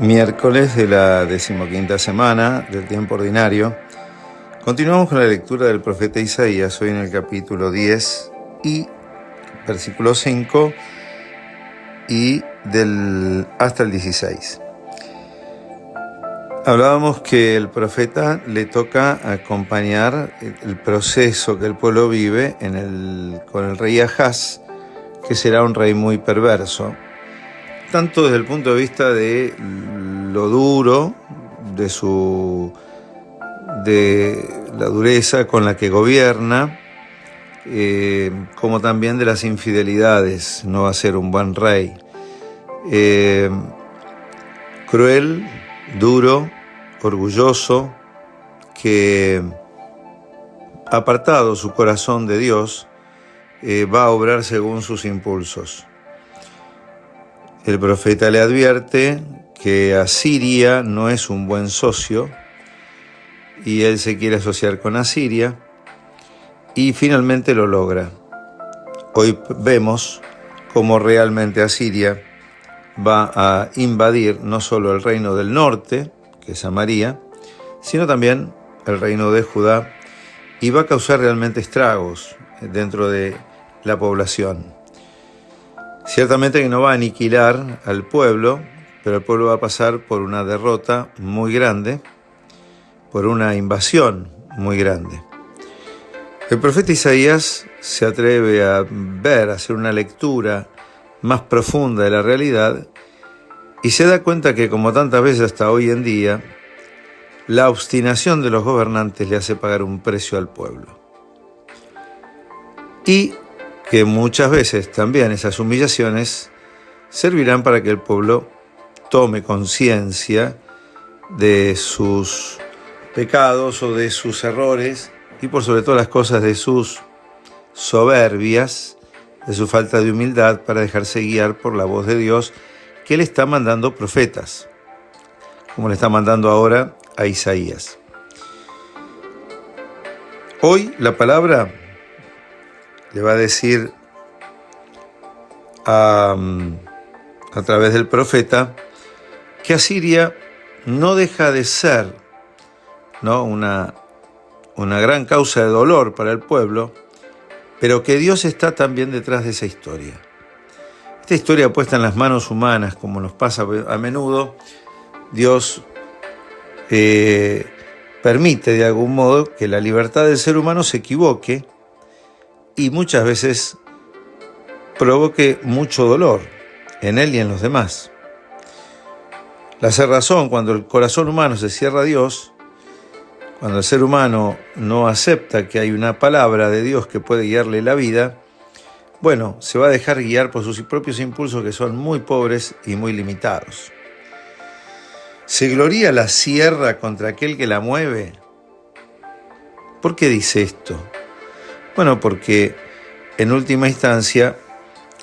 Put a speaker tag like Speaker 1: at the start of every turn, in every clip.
Speaker 1: Miércoles de la 15ª semana del tiempo ordinario. Continuamos con la lectura del profeta Isaías, hoy en el capítulo 10 y versículo 5 y hasta el 16. Hablábamos que el profeta le toca acompañar el proceso que el pueblo vive con el rey Ahaz, que será un rey muy perverso, tanto desde el punto de vista de lo duro, de la dureza con la que gobierna, como también de las infidelidades. No va a ser un buen rey. Cruel, duro, orgulloso, que apartado su corazón de Dios, va a obrar según sus impulsos. El profeta le advierte que Asiria no es un buen socio y él se quiere asociar con Asiria y finalmente lo logra. Hoy vemos cómo realmente Asiria va a invadir no solo el reino del norte, que es Samaria, sino también el reino de Judá, y va a causar realmente estragos dentro de la población. Ciertamente que no va a aniquilar al pueblo, pero el pueblo va a pasar por una derrota muy grande, por una invasión muy grande. El profeta Isaías se atreve a hacer una lectura más profunda de la realidad y se da cuenta que, como tantas veces hasta hoy en día, la obstinación de los gobernantes le hace pagar un precio al pueblo. Y que muchas veces también esas humillaciones servirán para que el pueblo tome conciencia de sus pecados o de sus errores y por sobre todas las cosas de sus soberbias, de su falta de humildad, para dejarse guiar por la voz de Dios, que le está mandando profetas, como le está mandando ahora a Isaías. Hoy la palabra le va a decir a través del profeta que Asiria no deja de ser, ¿no?, una gran causa de dolor para el pueblo, pero que Dios está también detrás de esa historia. Esta historia puesta en las manos humanas, como nos pasa a menudo, Dios permite de algún modo que la libertad del ser humano se equivoque y muchas veces provoque mucho dolor en él y en los demás. La cerrazón, cuando el corazón humano se cierra a Dios, cuando el ser humano no acepta que hay una palabra de Dios que puede guiarle la vida, bueno, se va a dejar guiar por sus propios impulsos, que son muy pobres y muy limitados. ¿Se gloría la sierra contra aquel que la mueve? ¿Por qué dice esto? Bueno, porque en última instancia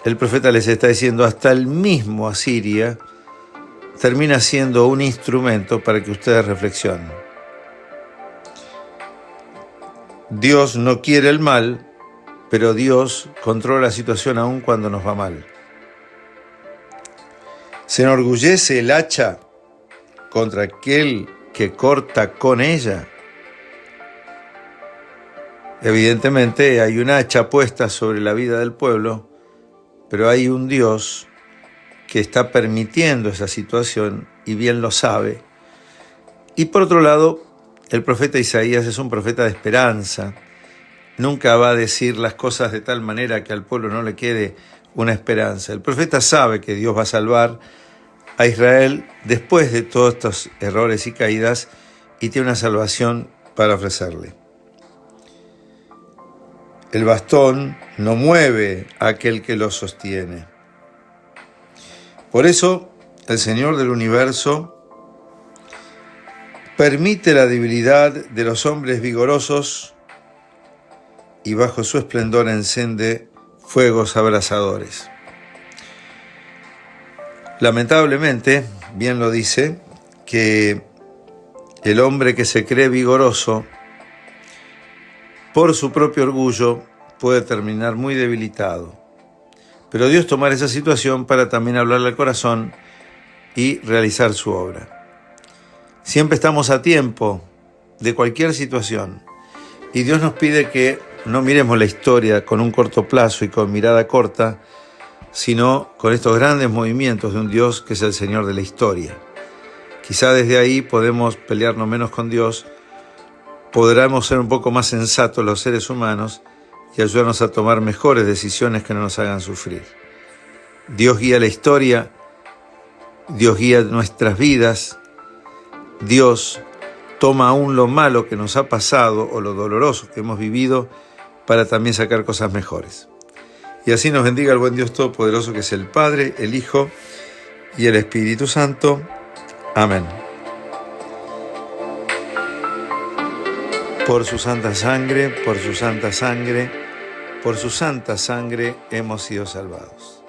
Speaker 1: el profeta les está diciendo hasta el mismo Asiria termina siendo un instrumento para que ustedes reflexionen. Dios no quiere el mal, pero Dios controla la situación aún cuando nos va mal. ¿Se enorgullece el hacha contra aquel que corta con ella? Evidentemente hay una hacha puesta sobre la vida del pueblo, pero hay un Dios que está permitiendo esa situación y bien lo sabe. Y por otro lado, el profeta Isaías es un profeta de esperanza. Nunca va a decir las cosas de tal manera que al pueblo no le quede una esperanza. El profeta sabe que Dios va a salvar a Israel después de todos estos errores y caídas y tiene una salvación para ofrecerle. El bastón no mueve a aquel que lo sostiene. Por eso, el Señor del universo permite la debilidad de los hombres vigorosos y bajo su esplendor enciende fuegos abrasadores. Lamentablemente, bien lo dice, que el hombre que se cree vigoroso por su propio orgullo puede terminar muy debilitado. Pero Dios tomará esa situación para también hablarle al corazón y realizar su obra. Siempre estamos a tiempo de cualquier situación y Dios nos pide que no miremos la historia con un corto plazo y con mirada corta, sino con estos grandes movimientos de un Dios que es el Señor de la historia. Quizá desde ahí podemos pelearnos menos con Dios, podremos ser un poco más sensatos los seres humanos y ayudarnos a tomar mejores decisiones que no nos hagan sufrir. Dios guía la historia, Dios guía nuestras vidas, Dios toma aún lo malo que nos ha pasado o lo doloroso que hemos vivido para también sacar cosas mejores. Y así nos bendiga el buen Dios Todopoderoso, que es el Padre, el Hijo y el Espíritu Santo. Amén. Por su santa sangre, por su santa sangre, por su santa sangre hemos sido salvados.